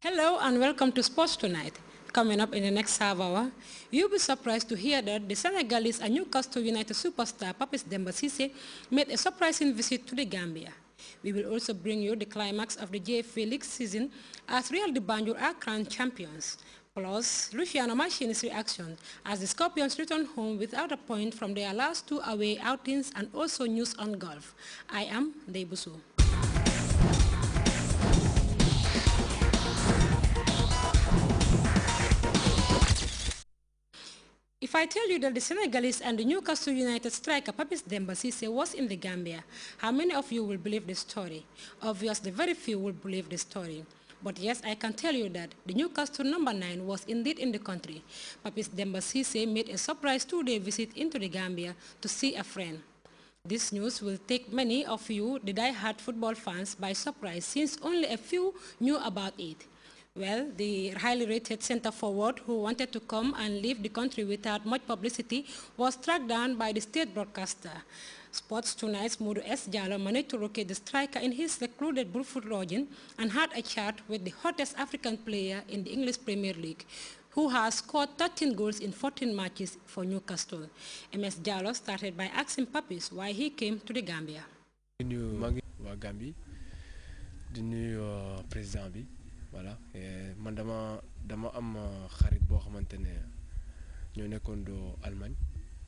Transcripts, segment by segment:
Hello and welcome to Sports Tonight. Coming up in the next half hour, you'll be surprised to hear that the Senegalese and Newcastle United superstar Papis Demba Cissé made a surprising visit to the Gambia. We will also bring you the climax of the JFA League season as Real de Banjul are crowned champions. Plus, Luciano Machini's reaction as the Scorpions return home without a point from their last two away outings and also news on golf. I am Deibusu. If I tell you that the Senegalese and the Newcastle United striker Papis Demba Cissé was in the Gambia, how many of you will believe the story? Obviously, very few will believe the story. But yes, I can tell you that the Newcastle number 9 was indeed in the country. Papis Demba Cissé made a surprise 2-day visit into the Gambia to see a friend. This news will take many of you, the die-hard football fans, by surprise since only a few knew about it. Well, the highly rated center forward who wanted to come and leave the country without much publicity was tracked down by the state broadcaster. Sports Tonight's Modu S. Jallo managed to locate the striker in his secluded Brufut lodging and had a chat with the hottest African player in the English Premier League, who has scored 13 goals in 14 matches for Newcastle. MS Jallo started by asking Papis why he came to the Gambia. Voilà, man dama am xarit boo xamante ne ñoo nekkoon do Allemagne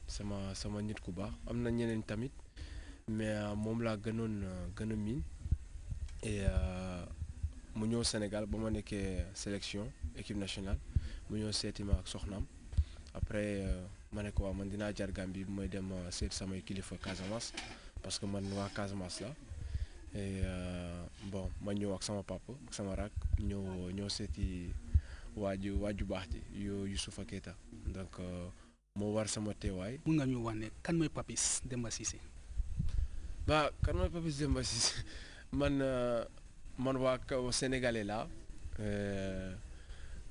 sama nit ku baax am na ñeneen tamit mais moom laa gënoon gën a miin et mu ñëw Sénégal ba ma nekkee sélection équipe nationale mu ñëw seeti ma ak soxnaam après ma ne ko waaw man dinaa jaar Gambie bu may dem seet samay kilifa Casamance parce que man waa Casamance la. Et bon ma ñëw ak sama papa ak sama rak ñëw seeti waaju baax ji Youssoufa Keita donc moo war sama teewaay. mun nga ñu wax ne kan mooy Papis Demba Cissé. ba kan mooy Papis Demba Cissé man waa Sénégalais la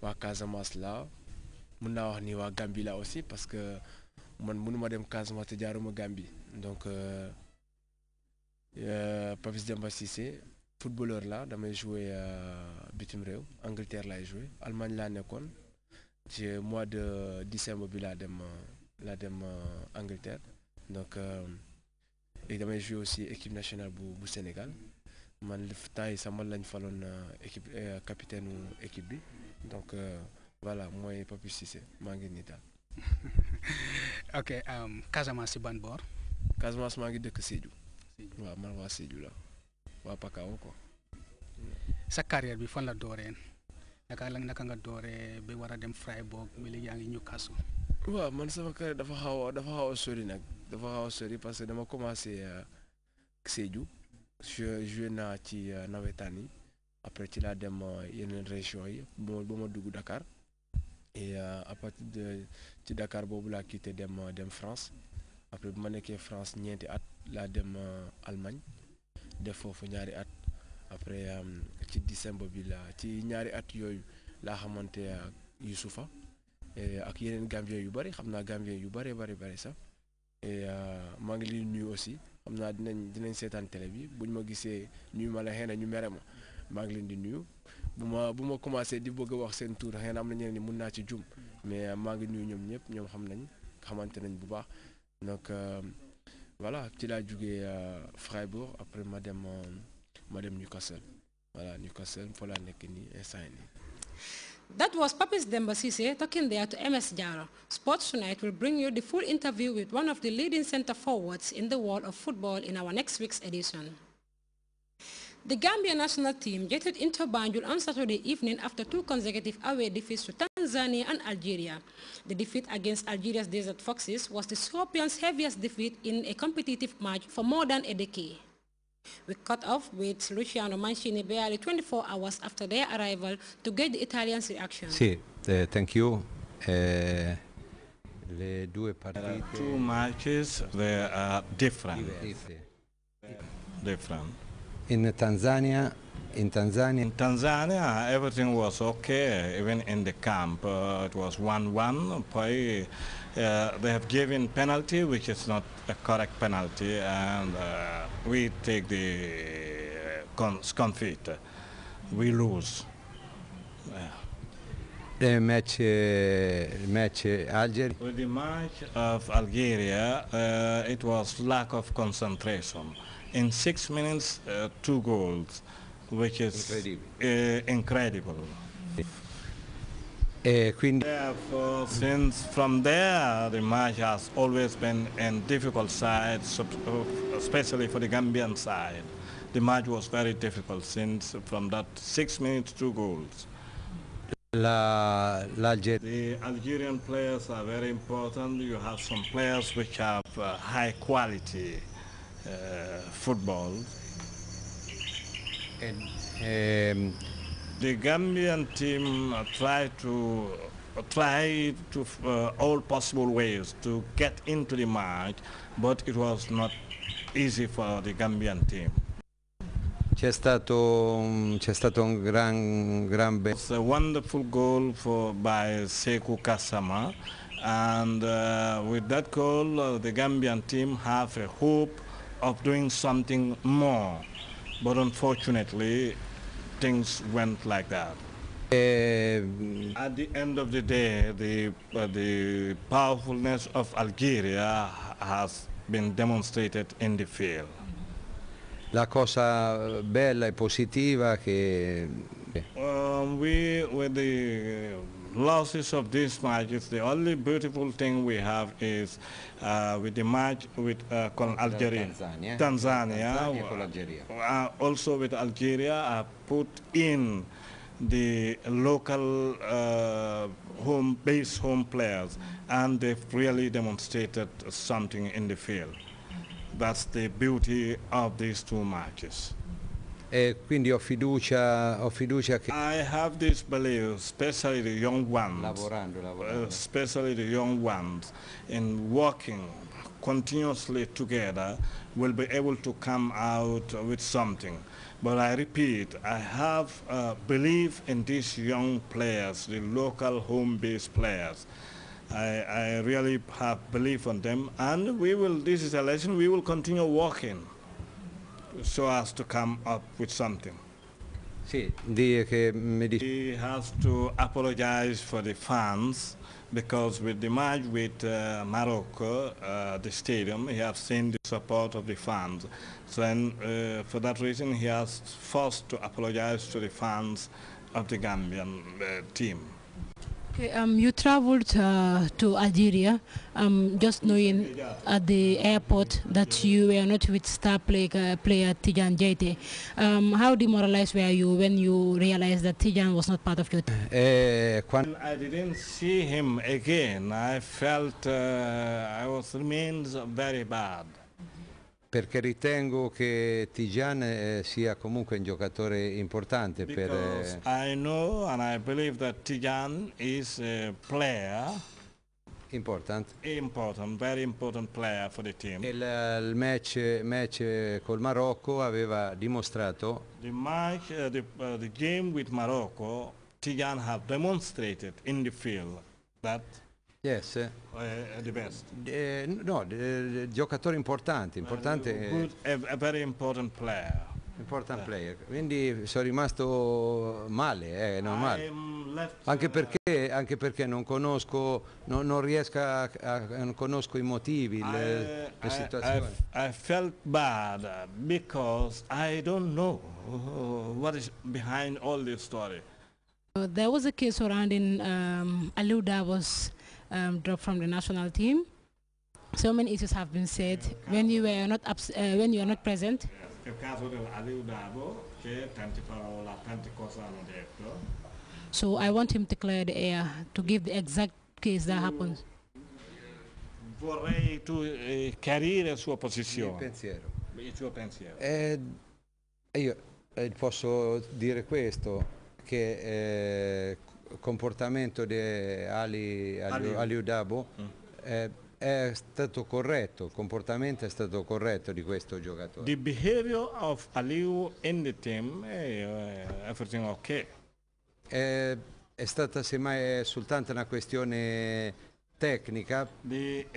waa Casamance la mun naa wax ni waa Gambie la aussi parce que man mënuma dem Casamance te jaaruma Gambie donc. Papis Demba Cissé footballeur là damay jouer bitim réew Angleterre laay jouer Allemagne laa nekkoon ci mois de décembre bi laa dem Angleterre donc et damay jouer aussi équipe nationale bu Sénégal man temps yi sama lañ faloon équipe capitaine équipe bi donc voilà mooy Papis Cissé maa ngi nii daal. ok Casamance ci ban boor. Casamance maa ngi dëkk Sédhiou. waaw man waa Sédhiou la waa Pakao quoi. sa carrière bi fan la dooree naka nga dooree ba war a dem Freiburg mi léegi yaa ngi Newcastle. waaw man sama carrière dafa xaw a sori nag dafa xaw a sori parce que dama commencé Sédhiou joué naa ci nawetaan yi après ci laa dem yeneen région yi ba ma dugg Dakar et à partir de ci Dakar boobu laa quitté dem France. après bu ma nekkee France ñeenti at laa dem Allemagne def foofu ñaari at après ci décembre bi ci ñaari at yooyu laa xamante Youssoufa ak yeneen Gambien yu bari xam naa Gambien yu bari sax et maa ngi leen nuyu aussi xam naa dinañ seetaan télé bi buñ ma gisee nuyu ma la xëy na ñu mere maa ngi leen di nuyu bu ma commencé di bëgg a wax seen tour xëy na am na ñeneen ni mun naa ci jum mais maa ngi nuyu ñoom ñëpp ñoom xamante nañ bu baax. Donc voilà, ci laa jógee Freiburg après ma dem Newcastle voilà Newcastle fa laa nekk nii instant nii. That was Papis Demba Cissé talking there to MS Jallo. Sports Tonight will bring you the full interview with one of the leading center forwards in the world of football in our next week's edition. The Gambia national team jetted into Banjul on Saturday evening after 2 consecutive away defeats to Tanzania and Algeria. The defeat against Algeria's Desert Foxes was the Scorpions' heaviest defeat in a competitive match for more than a decade. We cut off with Luciano Mancini barely 24 hours after their arrival to get the Italians' reaction. Sì, thank you. Le due partite. Two matches, they are different. In Tanzania, everything was okay. Even in the camp, it was 1-1. They have given penalty, which is not a correct penalty, and we take the confit. We lose. The match Algeria. With the match of Algeria, it was lack of concentration. In 6 minutes, 2 goals, which is incredible. Therefore, since from there, the match has always been in difficult side, especially for the Gambian side. The match was very difficult since from that 6 minutes, 2 goals. The Algerian players are very important. You have some players which have high quality football. And, the Gambian team tried all possible ways to get into the match, but it was not easy for the Gambian team. C'è stato un gran It's a wonderful goal by Sekou Gassama, and with that goal, the Gambian team have a hope of doing something more, but unfortunately, things went like that. At the end of the day, the powerfulness of Algeria has been demonstrated in the field. La cosa bella e positiva che with the losses of these matches, the only beautiful thing we have is with the match with Algeria. Tanzania con l'Algeria. Also with Algeria, put in the local home players, and they've really demonstrated something in the field. That's the beauty of these 2 matches. E quindi ho fiducia che I have this belief, especially the young ones, lavorando. Especially the young ones, in working continuously together, will be able to come out with something. But I repeat, I have belief in these young players, the local home-based players. I really have belief on them, and this is a lesson, we will continue working so as to come up with something. Sì, He has to apologize for the fans, because with the match with Morocco, the stadium, he has seen the support of the fans. So for that reason, he has forced to apologize to the fans of the Gambian team. Okay, you traveled to Algeria, just knowing at the airport that you were not with star player Tidiane Jaite. How demoralized were you when you realized that Tidiane was not part of your team? When I didn't see him again, I felt remains very bad. Perché ritengo che Tidiane sia comunque un giocatore importante Because I know and I believe that Tidiane is a player important, very important player for the team. Il match col Marocco aveva dimostrato the game with Morocco, Tidiane have demonstrated in the field that yes, the best. No, giocatore importante. A very important player. Important player. Quindi sono rimasto male, è normale. Anche perché non conosco, non conosco i motivi, le situazioni. I felt bad because I don't know what is behind all this story. There was a case surrounding Aliou Dabo's dropped from the national team. So many issues have been said when you were not present. So I want him to clear the air to give the exact case that happened. Vorrei chiarire la sua posizione. Il suo pensiero. Io posso dire questo, che comportamento di Aliou Dabo è stato corretto, il comportamento è stato corretto di questo giocatore. The behavior of Aliou in the team, everything okay. È stata semmai soltanto una questione tecnica. The